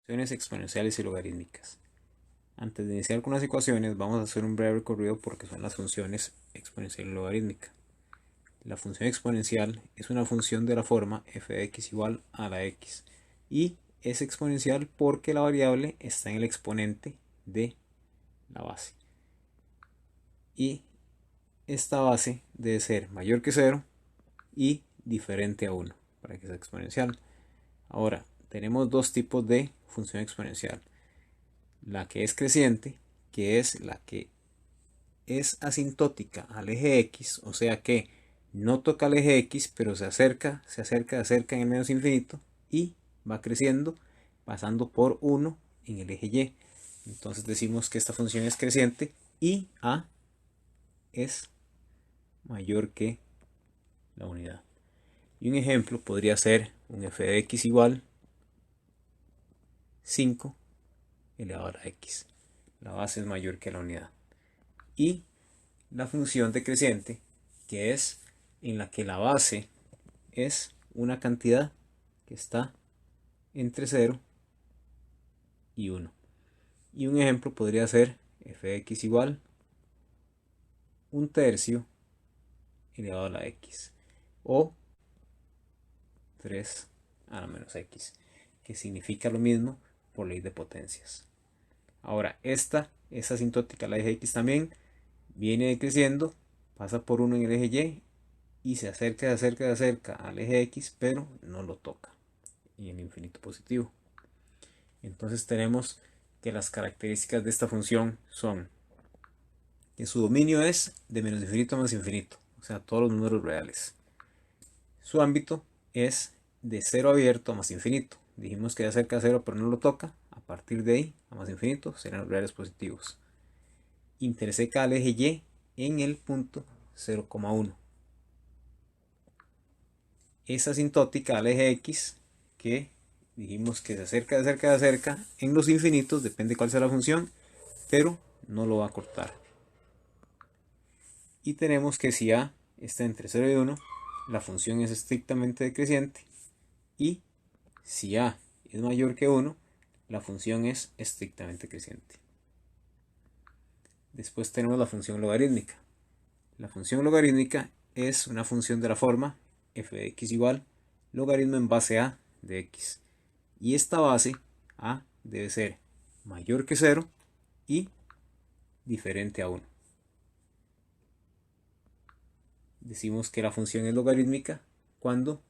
Funciones exponenciales y logarítmicas. Antes de iniciar con las ecuaciones, vamos a hacer un breve recorrido por qué son las funciones exponencial y logarítmica. La función exponencial es una función de la forma f de x igual a la x y es exponencial porque la variable está en el exponente de la base. Y esta base debe ser mayor que 0 y diferente a 1 para que sea exponencial. Ahora, tenemos dos tipos de función exponencial. La que es creciente, que es la que es asintótica al eje X, o sea que no toca el eje X, pero se acerca en el menos infinito y va creciendo pasando por 1 en el eje Y. Entonces decimos que esta función es creciente y A es mayor que la unidad. Y un ejemplo podría ser un f de x igual 5 elevado a la x. La base es mayor que la unidad. Y la función decreciente, que es en la que la base es una cantidad que está entre 0 y 1. Y un ejemplo podría ser f de x igual 1/3 elevado a la x o 3 a la menos x, que significa lo mismo por ley de potencias. Ahora, esta es asintótica al eje x también, viene decreciendo, pasa por 1 en el eje y y se acerca al eje x, pero no lo toca, y el infinito positivo. Entonces tenemos que las características de esta función son que su dominio es de menos infinito a más infinito, o sea, todos los números reales. Su ámbito es de 0 abierto a más infinito. Dijimos que se acerca a 0 pero no lo toca. A partir de ahí, a más infinito, serán los reales positivos. Interseca al eje Y en el punto 0,1. Es asintótica al eje X, que dijimos que se acerca en los infinitos, depende cuál sea la función, pero no lo va a cortar. Y tenemos que si A está entre 0 y 1, la función es estrictamente decreciente, y si A es mayor que 1, la función es estrictamente creciente. Después tenemos la función logarítmica. La función logarítmica es una función de la forma f de x igual logaritmo en base a de x. Y esta base, a, debe ser mayor que 0 y diferente a 1. Decimos que la función es logarítmica cuando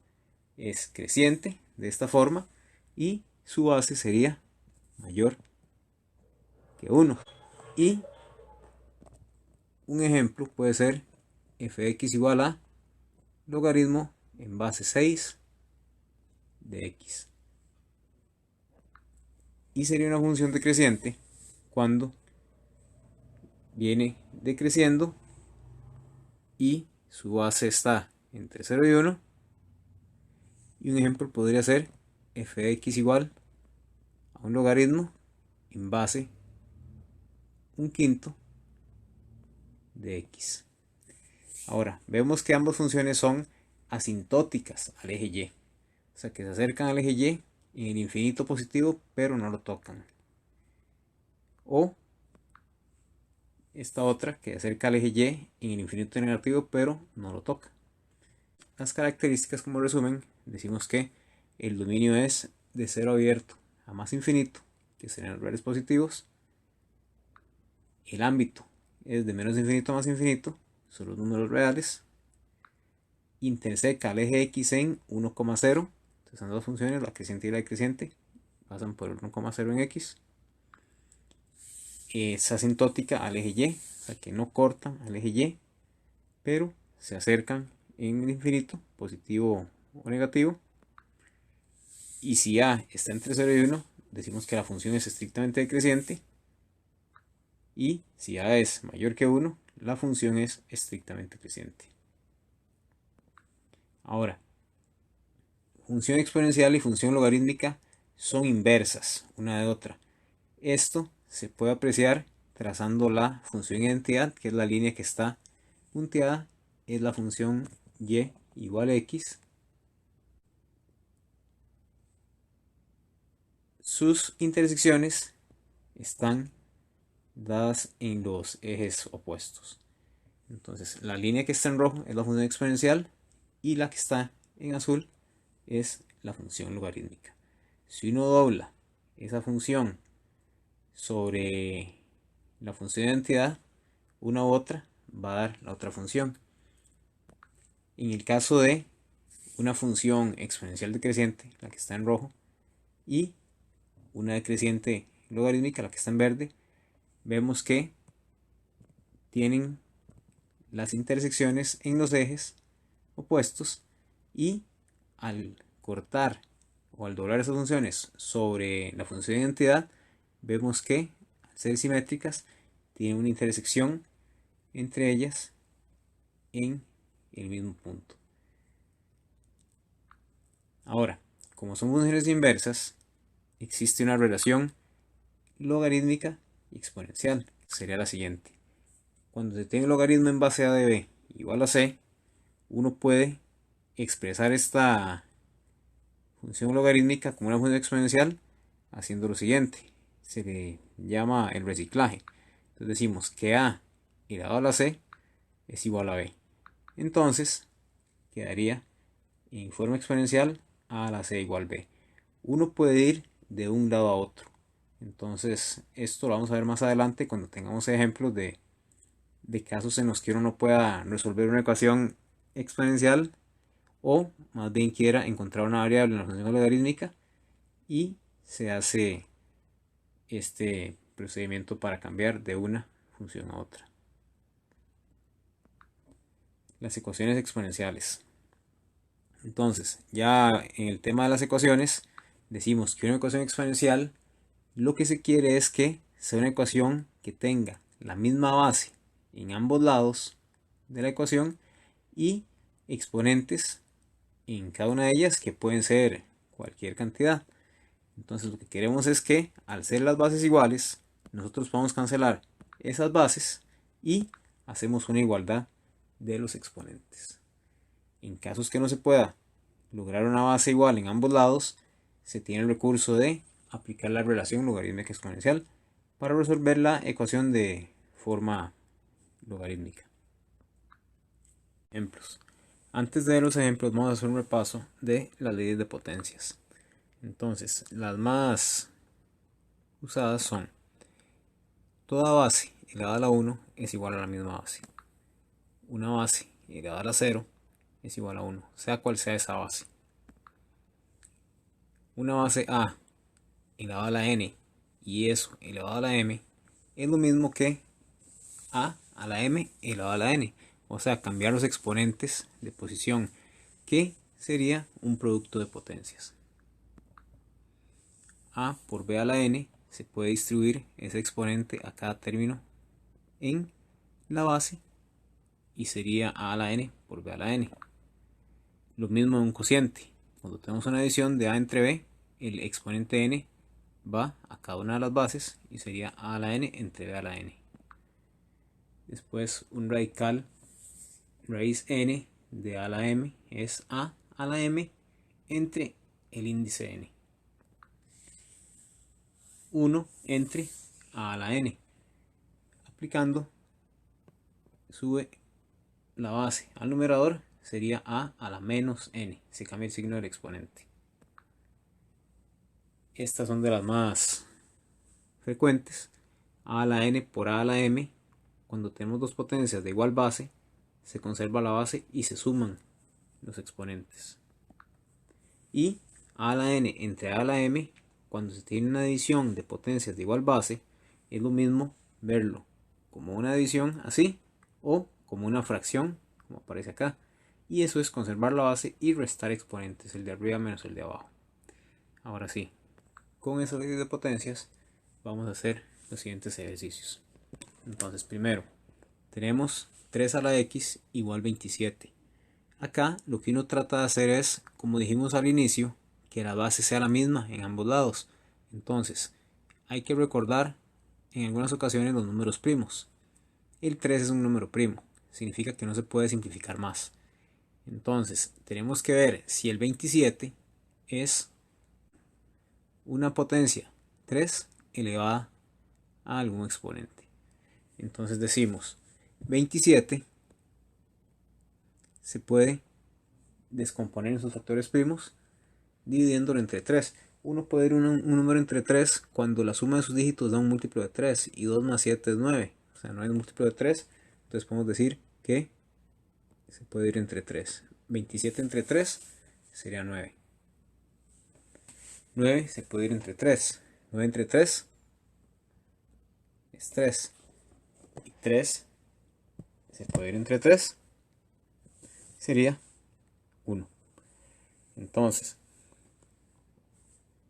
es creciente de esta forma y su base sería mayor que 1. Y un ejemplo puede ser f de x igual a logaritmo en base 6 de x. Y sería una función decreciente cuando viene decreciendo y su base está entre 0 y 1. Y un ejemplo podría ser f de x igual a un logaritmo en base 1/5 de x. Ahora, vemos que ambas funciones son asintóticas al eje Y. O sea, que se acercan al eje Y en el infinito positivo, pero no lo tocan. O esta otra que se acerca al eje Y en el infinito negativo, pero no lo toca. Las características como resumen, decimos que el dominio es de 0 abierto a más infinito, que serían los reales positivos. El ámbito es de menos infinito a más infinito, son los números reales. Interseca al eje X en 1,0. Entonces son dos funciones, la creciente y la decreciente, pasan por el 1,0 en X. Es asintótica al eje Y, o sea que no cortan al eje Y, pero se acercan en el infinito, positivo o negativo. Y si A está entre 0 y 1, decimos que la función es estrictamente decreciente. Y si A es mayor que 1, la función es estrictamente creciente. Ahora, función exponencial y función logarítmica son inversas una de otra. Esto se puede apreciar trazando la función identidad, que es la línea que está punteada, es la función y igual a x sus intersecciones están dadas en los ejes opuestos. Entonces la línea que está en rojo es la función exponencial y la que está en azul es la función logarítmica. Si uno dobla esa función sobre la función de identidad, una u otra va a dar la otra función. En el caso de una función exponencial decreciente, la que está en rojo, y una decreciente logarítmica, la que está en verde, vemos que tienen las intersecciones en los ejes opuestos, y al cortar o al doblar esas funciones sobre la función de identidad, vemos que al ser simétricas tienen una intersección entre ellas en el mismo punto. Ahora, como son funciones inversas, existe una relación logarítmica y exponencial. Sería la siguiente: cuando se tiene un logaritmo en base a de b igual a c, uno puede expresar esta función logarítmica como una función exponencial haciendo lo siguiente. Se le llama el reciclaje. Entonces decimos que a elevado a la c es igual a b. Entonces quedaría en forma exponencial a la c igual b. Uno puede ir de un lado a otro. Entonces esto lo vamos a ver más adelante cuando tengamos ejemplos de casos en los que uno no pueda resolver una ecuación exponencial, o más bien quiera encontrar una variable en la función logarítmica y se hace este procedimiento para cambiar de una función a otra. Las ecuaciones exponenciales. Entonces, ya en el tema de las ecuaciones, decimos que una ecuación exponencial lo que se quiere es que sea una ecuación que tenga la misma base en ambos lados de la ecuación y exponentes en cada una de ellas, que pueden ser cualquier cantidad. Entonces lo que queremos es que al ser las bases iguales, nosotros podamos cancelar esas bases y hacemos una igualdad de los exponentes. En casos que no se pueda lograr una base igual en ambos lados, se tiene el recurso de aplicar la relación logarítmica exponencial para resolver la ecuación de forma logarítmica. Ejemplos. Antes de los ejemplos, vamos a hacer un repaso de las leyes de potencias. Entonces, las más usadas son: toda base elevada a la 1 es igual a la misma base. Una base elevada a la 0 es igual a 1, sea cual sea esa base. Una base a elevada a la n y eso elevado a la m es lo mismo que a la m elevado a la n. O sea, cambiar los exponentes de posición, que sería un producto de potencias. A por b a la n, se puede distribuir ese exponente a cada término en la base y sería a la n por b a la n. Lo mismo en un cociente. Cuando tenemos una adición de a entre b, el exponente n va a cada una de las bases y sería a la n entre b a la n. Después un radical raíz n de a a la m es a la m entre el índice n. 1 entre a la n. Aplicando, sube la base al numerador, sería a la menos n. Se cambia el signo del exponente. Estas son de las más frecuentes. A la n por a la m. Cuando tenemos dos potencias de igual base, se conserva la base y se suman los exponentes. Y a la n entre a la m, cuando se tiene una adición de potencias de igual base, es lo mismo verlo como una adición así o como una fracción, como aparece acá. Y eso es conservar la base y restar exponentes, el de arriba menos el de abajo. Ahora sí, con esas leyes de potencias vamos a hacer los siguientes ejercicios. Entonces, primero tenemos 3 a la x igual 27. Acá lo que uno trata de hacer es, como dijimos al inicio, que la base sea la misma en ambos lados. Entonces, hay que recordar en algunas ocasiones los números primos. El 3 es un número primo, significa que no se puede simplificar más. Entonces, tenemos que ver si el 27 es una potencia 3 elevada a algún exponente. Entonces decimos 27 se puede descomponer en sus factores primos dividiéndolo entre 3. Uno puede ir un número entre 3 cuando la suma de sus dígitos da un múltiplo de 3 y 2 más 7 es 9. O sea, no hay un múltiplo de 3. Entonces podemos decir que se puede ir entre 3. 27 entre 3 sería 9. 9 se puede ir entre 3. 9 entre 3 es 3. Y 3 se puede ir entre 3 sería 1. Entonces,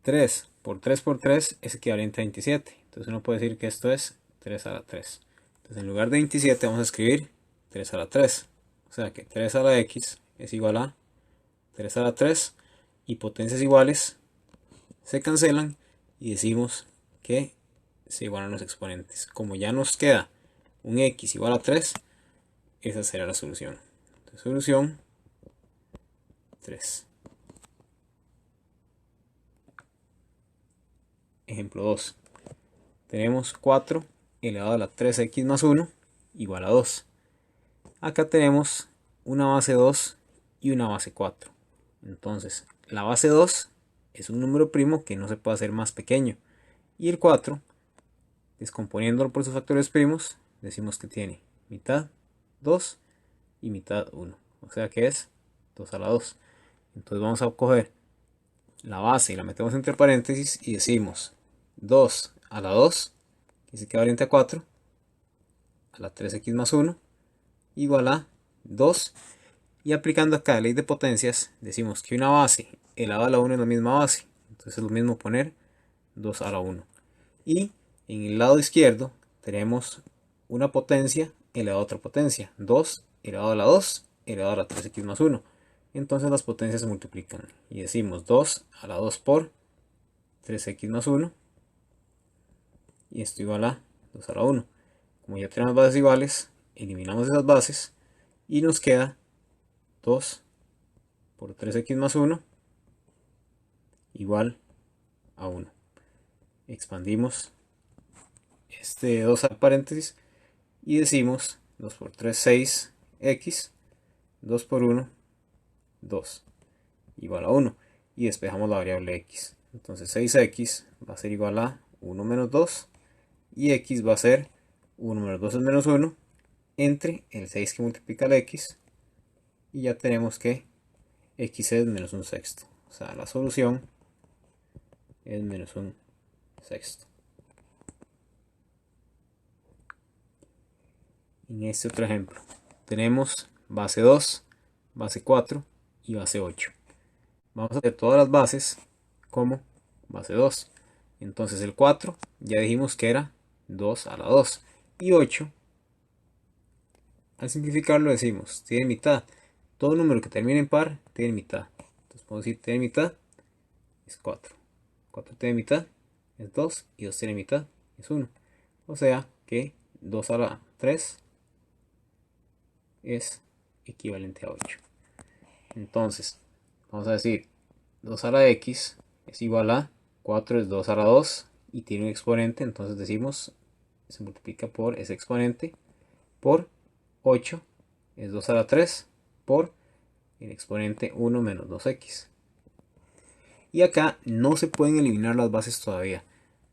3 por 3 por 3 es equivalente a 27. Entonces uno puede decir que esto es 3 a la 3. Entonces en lugar de 27 vamos a escribir 3 a la 3. O sea que 3 a la x es igual a 3 a la 3. Y potencias iguales se cancelan y decimos que se igualan los exponentes. Como ya nos queda un x igual a 3, esa será la solución. Entonces, solución 3. Ejemplo 2. Tenemos 4 elevado a la 3x más 1 igual a 2. Acá tenemos una base 2 y una base 4. Entonces, la base 2 es un número primo que no se puede hacer más pequeño. Y el 4, descomponiéndolo por sus factores primos, decimos que tiene mitad 2 y mitad 1. O sea que es 2 a la 2. Entonces vamos a coger la base y la metemos entre paréntesis y decimos 2 a la 2, que es equivalente a 4, a la 3x más 1, igual a 2. Y aplicando acá la ley de potencias, decimos que una base elevada a la 1 es la misma base. Entonces es lo mismo poner 2 a la 1. Y en el lado izquierdo tenemos una potencia elevada a otra potencia. 2 elevado a la 2 elevado a la 3x más 1. Entonces las potencias se multiplican. Y decimos 2 a la 2 por 3x más 1. Y esto igual a 2 a la 1. Como ya tenemos bases iguales, eliminamos esas bases y nos queda 2 por 3x más 1 igual a 1. Expandimos este 2 a paréntesis y decimos 2 por 3, 6x, 2 por 1, 2, igual a 1. Y despejamos la variable x. Entonces 6x va a ser igual a 1 menos 2 y x va a ser 1 menos 2 es menos 1 entre el 6 que multiplica la x y ya tenemos que x es menos un sexto. O sea, la solución es menos un sexto. En este otro ejemplo tenemos base 2, base 4 y base 8. Vamos a hacer todas las bases como base 2. Entonces el 4 ya dijimos que era 2 a la 2. Y 8, al simplificarlo decimos, tiene mitad. Todo número que termine en par tiene mitad. Entonces podemos decir tiene mitad es 4. 4 tiene mitad es 2 y 2 tiene mitad es 1. O sea que 2 a la 3 es equivalente a 8. Entonces, vamos a decir 2 a la x es igual a 4 es 2 a la 2 y tiene un exponente, entonces decimos se multiplica por ese exponente por 8 es 2 a la 3 por el exponente 1 menos 2x. Y acá no se pueden eliminar las bases todavía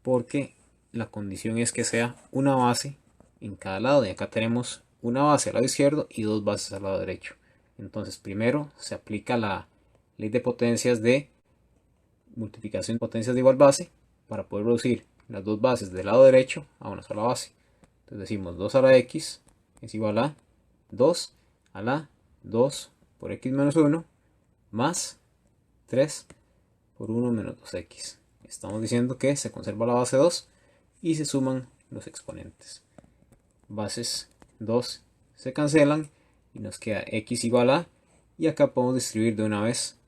porque la condición es que sea una base en cada lado. Y acá tenemos una base al lado izquierdo y dos bases al lado derecho. Entonces primero se aplica la ley de potencias de multiplicación de potencias de igual base para poder reducir las dos bases del lado derecho a una sola base. Entonces decimos 2 a la x es igual a 2 a la 2 por x menos 1 más 3 por 1 menos 2x. Estamos diciendo que se conserva la base 2 y se suman los exponentes. Bases 2 se cancelan y nos queda x igual a, y acá podemos distribuir de una vez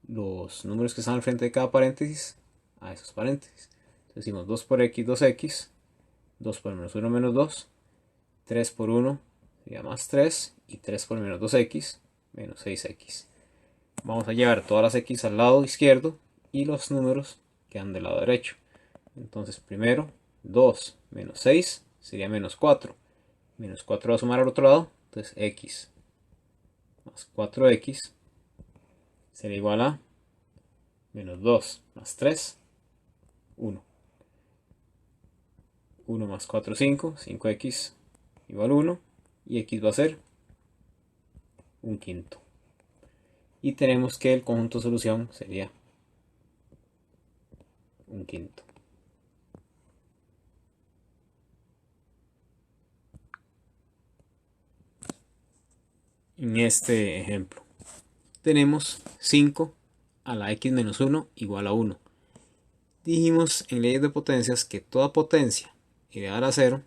los números que están al frente de cada paréntesis a esos paréntesis. Entonces decimos 2 por x, 2x, 2 por menos 1 menos 2, 3 por 1 sería más 3 y 3 por menos 2x menos 6x. Vamos a llevar todas las x al lado izquierdo y los números quedan del lado derecho. Entonces primero 2 menos 6 sería menos 4. Menos 4 va a sumar al otro lado. Entonces x más 4x será igual a menos 2 más 3, 1. 1 más 4, 5. 5x igual a 1. Y x va a ser un quinto. Y tenemos que el conjunto de solución sería un quinto. En este ejemplo tenemos 5 a la x menos 1 igual a 1. Dijimos en leyes de potencias que toda potencia elevada a 0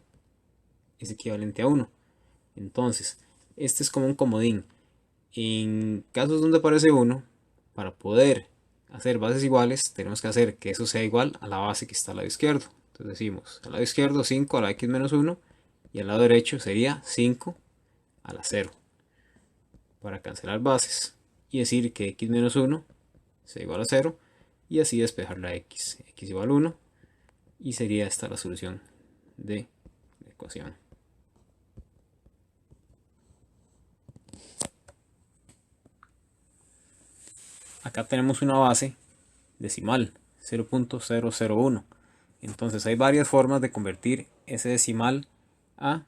es equivalente a 1. Entonces, este es como un comodín. En casos donde aparece 1, para poder hacer bases iguales, tenemos que hacer que eso sea igual a la base que está al lado izquierdo. Entonces decimos, al lado izquierdo 5 a la x menos 1 y al lado derecho sería 5 a la 0. Para cancelar bases y decir que x menos 1 sea igual a 0 y así despejar la x. X igual a 1 y sería esta la solución de la ecuación. Acá tenemos una base decimal 0.001. Entonces hay varias formas de convertir ese decimal a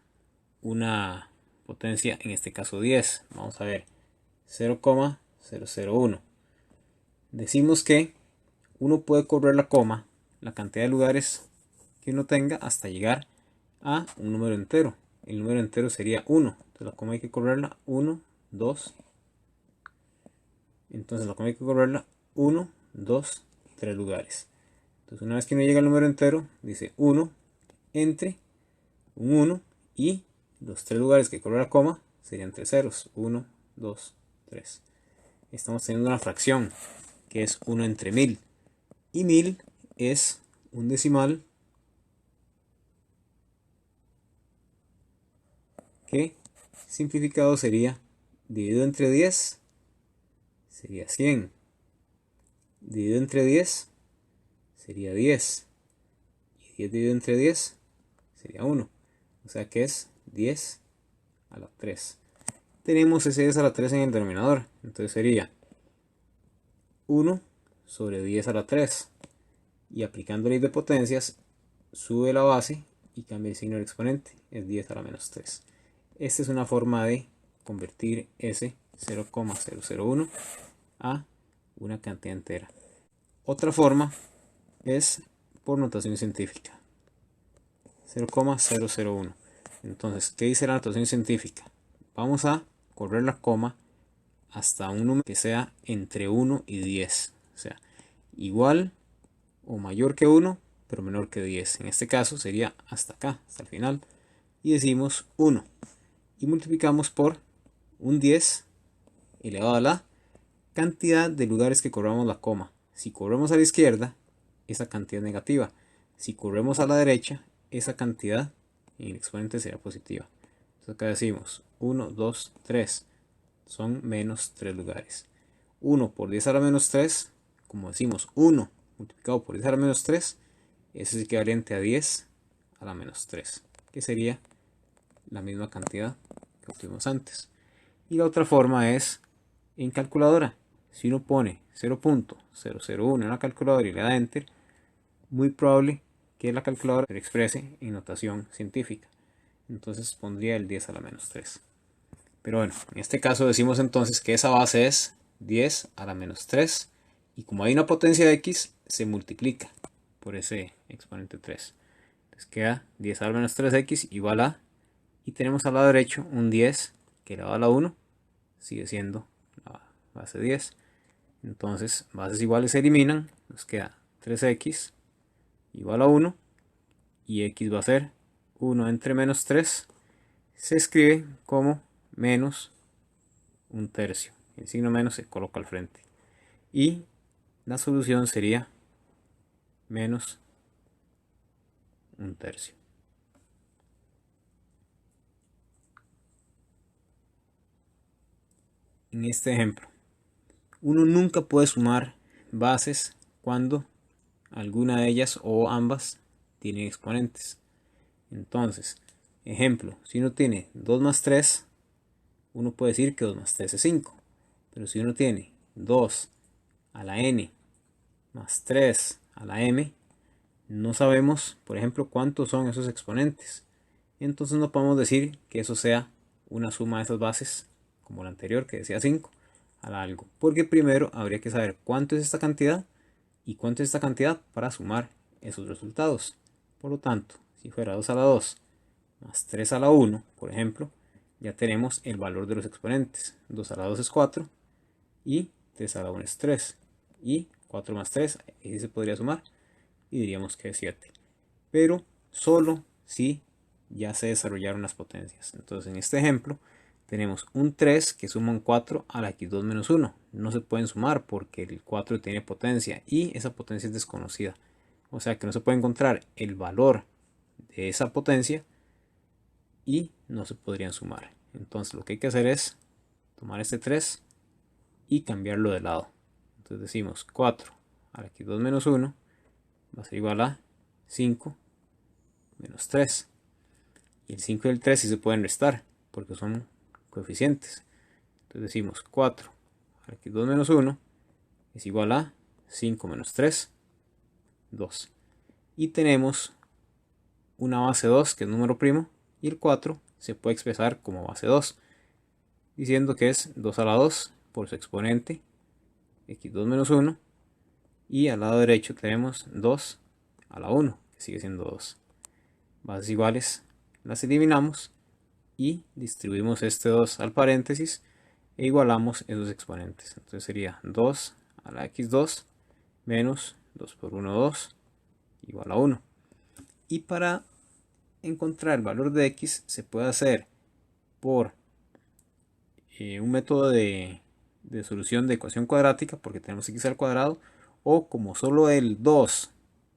una potencia, en este caso 10. Vamos a ver, 0,001. Decimos que uno puede correr la coma, la cantidad de lugares que uno tenga hasta llegar a un número entero. El número entero sería 1. Entonces la coma hay que correrla 1, 2. Entonces la coma hay que correrla 1, 2, 3 lugares. Entonces una vez que uno llega al número entero, dice 1 entre un 1 y los 3 lugares que corre la coma serían 3 ceros. 1, 2, 3. Estamos teniendo una fracción que es 1 entre 1000. Y 1000 es un decimal que simplificado sería dividido entre 10 sería 100. Dividido entre 10 sería 10. Y 10 dividido entre 10 sería 1. O sea que es 10 a la 3. Tenemos ese 10 a la 3 en el denominador. Entonces sería 1 sobre 10 a la 3. Y aplicando ley de potencias, sube la base y cambia el signo del exponente. Es 10 a la menos 3. Esta es una forma de convertir ese 0,001 a una cantidad entera. Otra forma es por notación científica. 0,001. Entonces, ¿qué dice la notación científica? Vamos a correr la coma hasta un número que sea entre 1 y 10. O sea, igual o mayor que 1, pero menor que 10. En este caso sería hasta acá, hasta el final. Y decimos 1. Y multiplicamos por un 10 elevado a la cantidad de lugares que corramos la coma. Si corremos a la izquierda, esa cantidad es negativa. Si corremos a la derecha, esa cantidad en el exponente será positiva. Entonces acá decimos 1, 2, 3. Son menos 3 lugares. 1 por 10 a la menos 3, como decimos 1 multiplicado por 10 a la menos 3, eso es equivalente a 10 a la menos 3, que sería la misma cantidad que obtuvimos antes. Y la otra forma es en calculadora. Si uno pone 0.001 en la calculadora y le da enter, muy probable que la calculadora se exprese en notación científica. Entonces pondría el 10 a la menos 3. Pero bueno, en este caso decimos entonces que esa base es 10 a la menos 3. Y como hay una potencia de x, se multiplica por ese exponente 3. Entonces queda 10 a la menos 3x igual a, y tenemos al lado derecho un 10 que elevado a la 1, sigue siendo la base 10. Entonces bases iguales se eliminan, nos queda 3x igual a 1 y x va a ser 1 entre menos 3. Se escribe como menos un tercio. El signo menos se coloca al frente. Y la solución sería menos un tercio. En este ejemplo, uno nunca puede sumar bases cuando alguna de ellas o ambas tienen exponentes. Entonces, ejemplo, si uno tiene 2 más 3, uno puede decir que 2 más 3 es 5. Pero si uno tiene 2 a la n más 3 a la m, no sabemos, por ejemplo, cuántos son esos exponentes. Entonces no podemos decir que eso sea una suma de esas bases, como la anterior que decía 5, a la algo. Porque primero habría que saber cuánto es esta cantidad y cuánto es esta cantidad para sumar esos resultados. Por lo tanto, si fuera 2 a la 2 más 3 a la 1, por ejemplo, ya tenemos el valor de los exponentes. 2 a la 2 es 4 y 3 a la 1 es 3. Y 4 más 3, ahí se podría sumar y diríamos que es 7. Pero solo si ya se desarrollaron las potencias. Entonces en este ejemplo tenemos un 3 que suma un 4 a la x2 menos 1. No se pueden sumar porque el 4 tiene potencia y esa potencia es desconocida. O sea que no se puede encontrar el valor de esa potencia y no se podrían sumar. Entonces lo que hay que hacer es tomar este 3 y cambiarlo de lado. Entonces decimos 4 a la x2 menos 1 va a ser igual a 5 menos 3. Y el 5 y el 3 sí se pueden restar porque son coeficientes. Entonces decimos 4 a la x2 menos 1 es igual a 5 menos 3, 2. Y tenemos una base 2 que es número primo y el 4 se puede expresar como base 2 diciendo que es 2 a la 2 por su exponente x2 menos 1 y al lado derecho tenemos 2 a la 1 que sigue siendo 2. Bases iguales las eliminamos y distribuimos este 2 al paréntesis e igualamos esos exponentes. Entonces sería 2 a la x2 menos 2 por 1, 2 igual a 1. Y para encontrar el valor de x se puede hacer por un método de solución de ecuación cuadrática porque tenemos x al cuadrado, o como solo el 2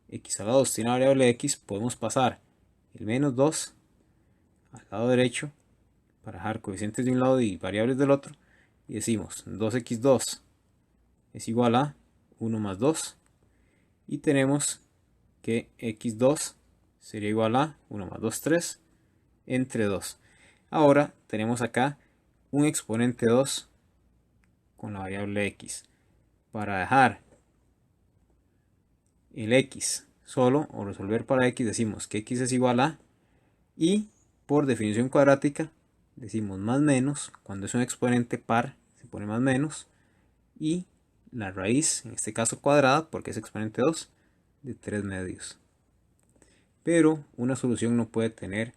x a la 2 tiene variable x, podemos pasar el menos 2 al lado derecho para dejar coeficientes de un lado y variables del otro y decimos 2x2 es igual a 1 más 2 y tenemos que x2 sería igual a 1 más 2, 3 entre 2. Ahora tenemos acá un exponente 2 con la variable x. Para dejar el x solo o resolver para x decimos que x es igual a, y por definición cuadrática decimos más menos, cuando es un exponente par se pone más menos, y la raíz, en este caso cuadrada porque es exponente 2, de 3 medios. Pero una solución no puede tener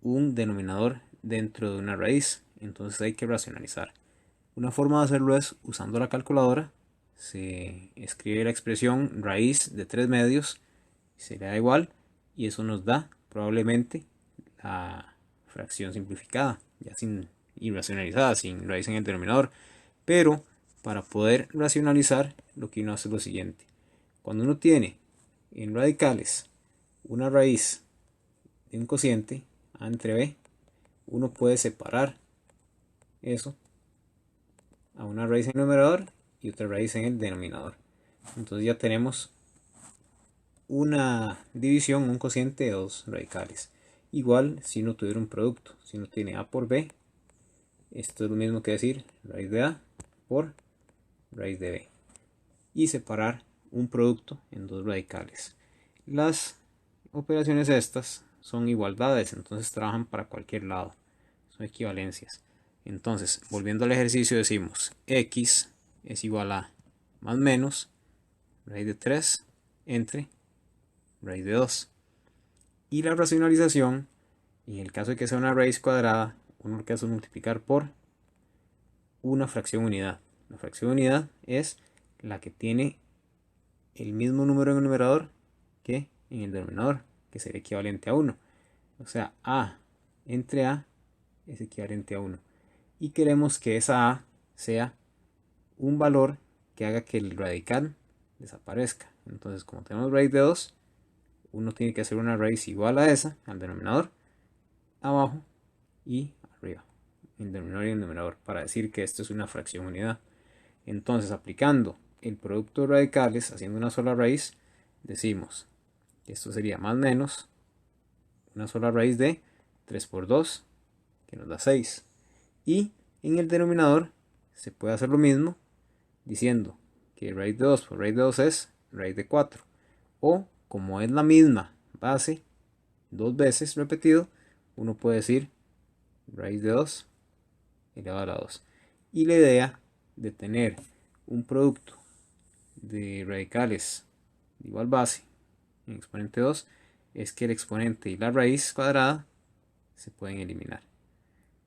un denominador dentro de una raíz, entonces hay que racionalizar. Una forma de hacerlo es usando la calculadora. Se escribe la expresión raíz de 3 medios, se le da igual y eso nos da probablemente la fracción simplificada, ya sin irracionalizada, sin raíz en el denominador. Pero para poder racionalizar, lo que uno hace es lo siguiente: cuando uno tiene en radicales una raíz de un cociente a entre b, uno puede separar eso a una raíz en el numerador y otra raíz en el denominador. Entonces ya tenemos una división, un cociente de dos radicales. Igual si uno tuviera un producto, si uno tiene a por b, esto es lo mismo que decir raíz de a por raíz de b, y separar un producto en dos radicales. Las operaciones estas son igualdades, entonces trabajan para cualquier lado, son equivalencias. Entonces, volviendo al ejercicio, decimos x es igual a más menos raíz de 3 entre raíz de 2. Y la racionalización, en el caso de que sea una raíz cuadrada, uno lo que hace es multiplicar por una fracción unidad. La fracción unidad es la que tiene el mismo número en el numerador que en el denominador, que sería equivalente a 1. O sea, a entre a es equivalente a 1. Y queremos que esa a sea un valor que haga que el radical desaparezca. Entonces, como tenemos raíz de 2, uno tiene que hacer una raíz igual a esa, al denominador, abajo y arriba, el denominador y el numerador, para decir que esto es una fracción unidad. Entonces, aplicando el producto de radicales, haciendo una sola raíz, decimos que esto sería más menos una sola raíz de 3 por 2, que nos da 6. Y en el denominador se puede hacer lo mismo diciendo que raíz de 2 por raíz de 2 es raíz de 4. O como es la misma base dos veces repetido, uno puede decir raíz de 2 elevado a la 2. Y la idea de tener un producto de radicales de igual base en exponente 2 es que el exponente y la raíz cuadrada se pueden eliminar.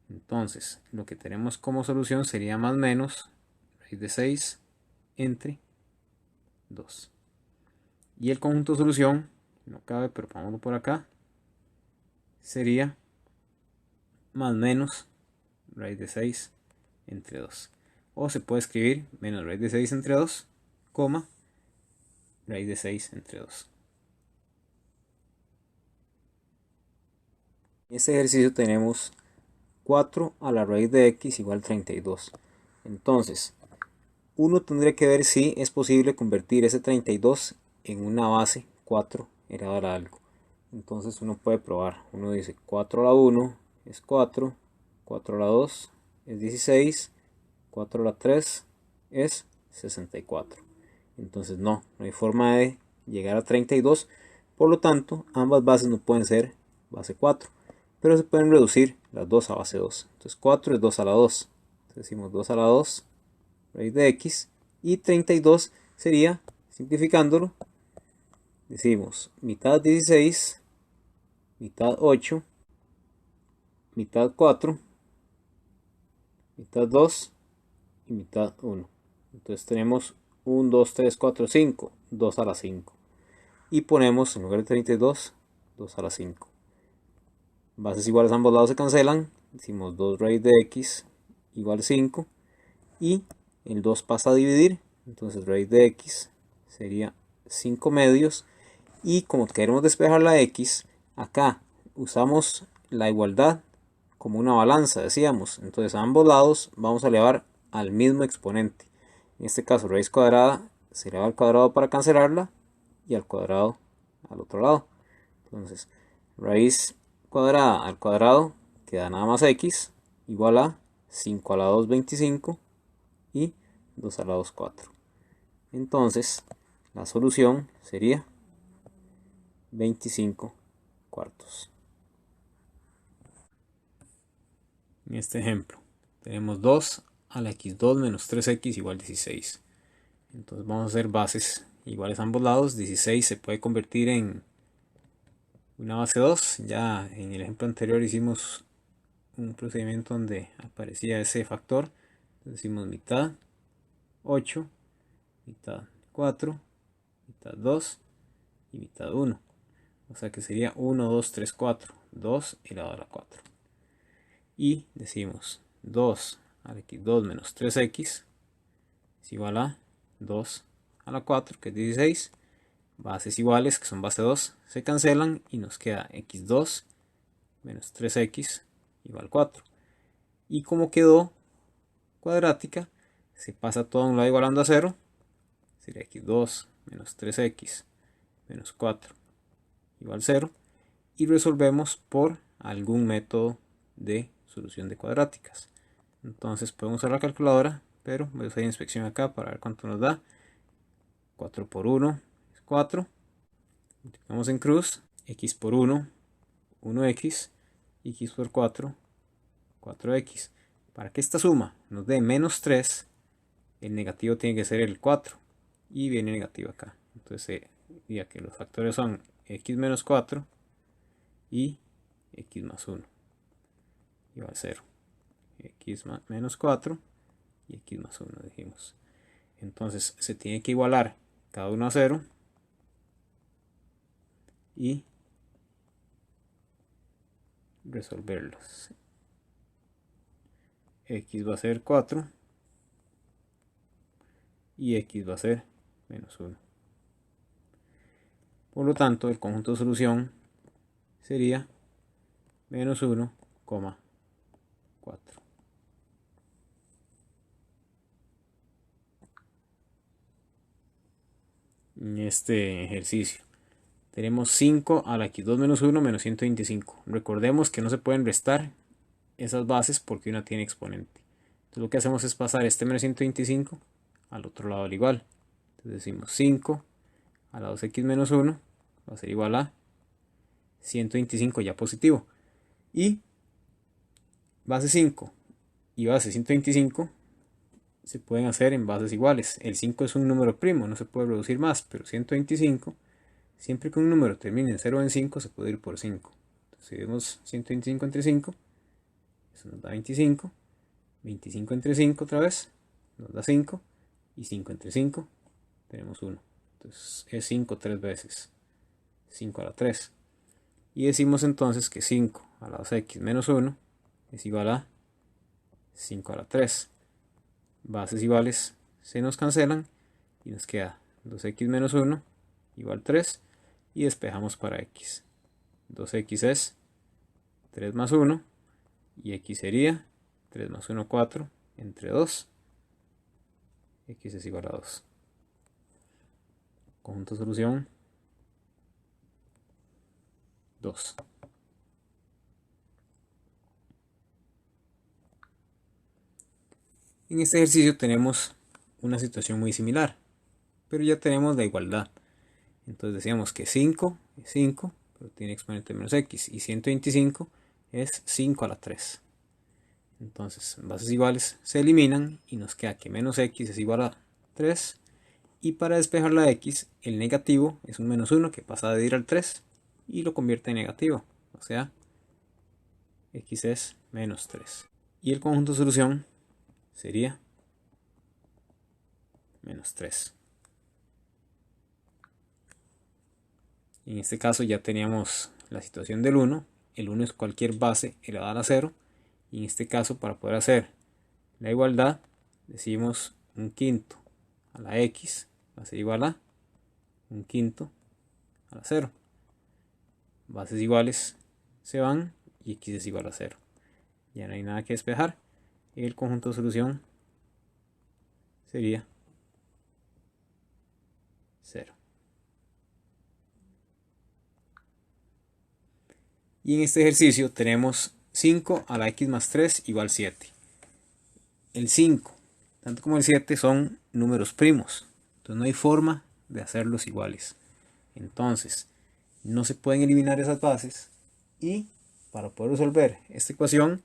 Entonces, lo que tenemos como solución sería más menos raíz de 6 entre 2. Y el conjunto de solución, no cabe, pero pongámoslo por acá, sería más menos raíz de 6 entre 2. O se puede escribir menos raíz de 6 entre 2, coma, raíz de 6 entre 2. En este ejercicio tenemos 4 a la raíz de x igual 32. Entonces, uno tendría que ver si es posible convertir ese 32 en una base 4 elevado a algo. Entonces uno puede probar. Uno dice 4 a la 1 es 4, 4 a la 2 es 16, 4 a la 3 es 64. Entonces no hay forma de llegar a 32. Por lo tanto, ambas bases no pueden ser base 4. Pero se pueden reducir las dos a base 2. Entonces 4 es 2 a la 2. Entonces decimos 2 a la 2 raíz de x. Y 32 sería, simplificándolo, decimos mitad 16, mitad 8, mitad 4, mitad 2 y mitad 1. Entonces tenemos 1, 2, 3, 4, 5, 2 a la 5. Y ponemos en lugar de 32, 2 a la 5. Bases iguales a ambos lados se cancelan. Decimos 2 raíz de x igual 5. Y el 2 pasa a dividir. Entonces raíz de x sería 5 medios. Y como queremos despejar la x, acá usamos la igualdad como una balanza, decíamos. Entonces a ambos lados vamos a elevar al mismo exponente. En este caso raíz cuadrada se eleva al cuadrado para cancelarla y al cuadrado al otro lado. Entonces raíz cuadrada al cuadrado queda nada más x igual a 5 a la 2 25 y 2 a la 2 4. Entonces la solución sería 25 cuartos. En este ejemplo tenemos 2 a la x2 menos 3x igual 16. Entonces vamos a hacer bases iguales a ambos lados. 16 se puede convertir en una base 2. Ya en el ejemplo anterior hicimos un procedimiento donde aparecía ese factor. Entonces decimos mitad 8, mitad 4, mitad 2 y mitad 1. O sea que sería 1, 2, 3, 4. 2 elevado a la 4. Y decimos 2 a la x2 menos 3x es igual a 2 a la 4, que es 16. Bases iguales, que son base 2, se cancelan y nos queda x2 menos 3x igual 4. Y como quedó cuadrática, se pasa todo a un lado igualando a 0. Sería x2 menos 3x menos 4 igual 0. Y resolvemos por algún método de solución de cuadráticas. Entonces podemos usar la calculadora, pero voy a usar inspección acá para ver cuánto nos da. 4 por 1 es 4. Multiplicamos en cruz. X por 1, 1x. X por 4, 4x. Para que esta suma nos dé menos 3, el negativo tiene que ser el 4. Y viene negativo acá. Entonces diría que los factores son x menos 4 y x más 1 igual 0. X menos 4 y x más 1 dijimos. Entonces se tiene que igualar cada uno a 0 y resolverlos. X va a ser 4 y x va a ser menos 1. Por lo tanto, el conjunto de solución sería menos 1, 4. en este ejercicio. Tenemos 5 a la x2 menos 1 menos 125. Recordemos que no se pueden restar esas bases porque una tiene exponente. Entonces lo que hacemos es pasar este menos 125 al otro lado al igual. Entonces decimos 5 a la 2x menos 1 va a ser igual a 125 ya positivo. Y base 5 y base 125 se pueden hacer en bases iguales. El 5 es un número primo, no se puede reducir más, pero 125, siempre que un número termine en 0 o en 5, se puede ir por 5. Entonces, si vemos 125 entre 5, eso nos da 25. 25 entre 5 otra vez, nos da 5. Y 5 entre 5, tenemos 1. Entonces es 5 tres veces. 5 a la 3. Y decimos entonces que 5 a la 2x menos 1 es igual a 5 a la 3. Bases iguales se nos cancelan y nos queda 2x menos 1 igual 3 y despejamos para x. 2x es 3 más 1 y x sería 3 más 1, 4 entre 2. X es igual a 2. Conjunto solución 2. En este ejercicio tenemos una situación muy similar, pero ya tenemos la igualdad. Entonces decíamos que 5 es 5, pero tiene exponente menos x, y 125 es 5 a la 3. Entonces bases iguales se eliminan y nos queda que menos x es igual a 3. Y para despejar la x, el negativo es un menos 1 que pasa de ir al 3 y lo convierte en negativo. O sea, x es menos 3. Y el conjunto de solución sería menos 3. En este caso ya teníamos la situación del 1. El 1 es cualquier base elevada a la 0. Y en este caso, para poder hacer la igualdad, decimos un quinto a la x va a ser igual a un quinto a la 0. Bases iguales se van y x es igual a 0. Ya no hay nada que despejar. El conjunto de solución sería 0. Y en este ejercicio tenemos 5 a la x más 3 igual 7. El 5, tanto como el 7, son números primos. Entonces no hay forma de hacerlos iguales. Entonces, no se pueden eliminar esas bases. Y para poder resolver esta ecuación,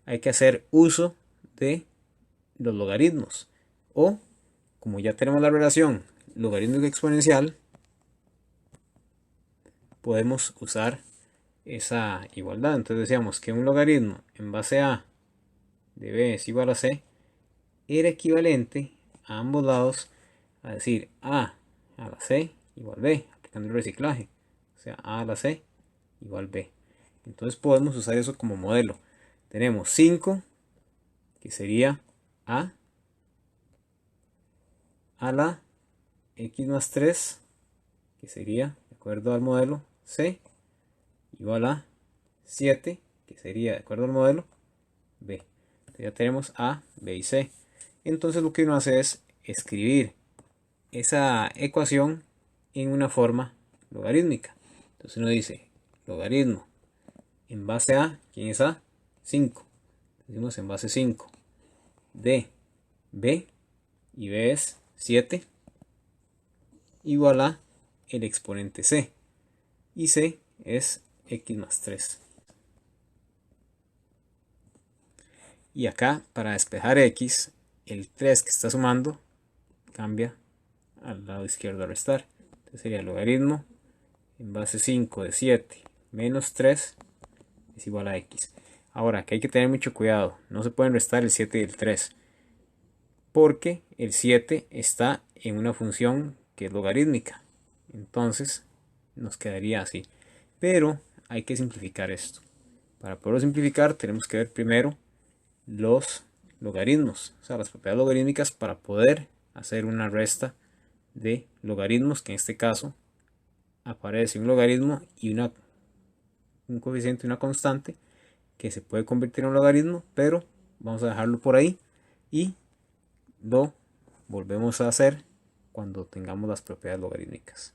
hay que hacer uso de los logaritmos. O, como ya tenemos la relación logarítmico exponencial, podemos usar esa igualdad. Entonces decíamos que un logaritmo en base a de b es igual a c era equivalente a ambos lados a decir a la c igual b, aplicando el reciclaje. O sea, a la c igual b. Entonces podemos usar eso como modelo. Tenemos 5, que sería a la x más 3, que sería, de acuerdo al modelo, c, igual a 7, que sería, de acuerdo al modelo, b. Entonces ya tenemos a, b y c. Entonces lo que uno hace es escribir esa ecuación en una forma logarítmica. Entonces uno dice logaritmo en base a, ¿quién es a? 5. Decimos en base 5 de b, y b es 7, igual a el exponente c, y c es x más 3. Y acá, para despejar x, el 3 que está sumando cambia al lado izquierdo a restar. Entonces sería logaritmo en base 5 de 7 menos 3 es igual a x. Ahora, que hay que tener mucho cuidado. No se pueden restar el 7 y el 3. Porque el 7 está en una función que es logarítmica. Entonces, nos quedaría así. Pero hay que simplificar esto. Para poderlo simplificar, tenemos que ver primero los logaritmos. O sea, las propiedades logarítmicas para poder hacer una resta de logaritmos, que en este caso aparece un logaritmo y un coeficiente y una constante que se puede convertir en un logaritmo, pero vamos a dejarlo por ahí y lo volvemos a hacer cuando tengamos las propiedades logarítmicas.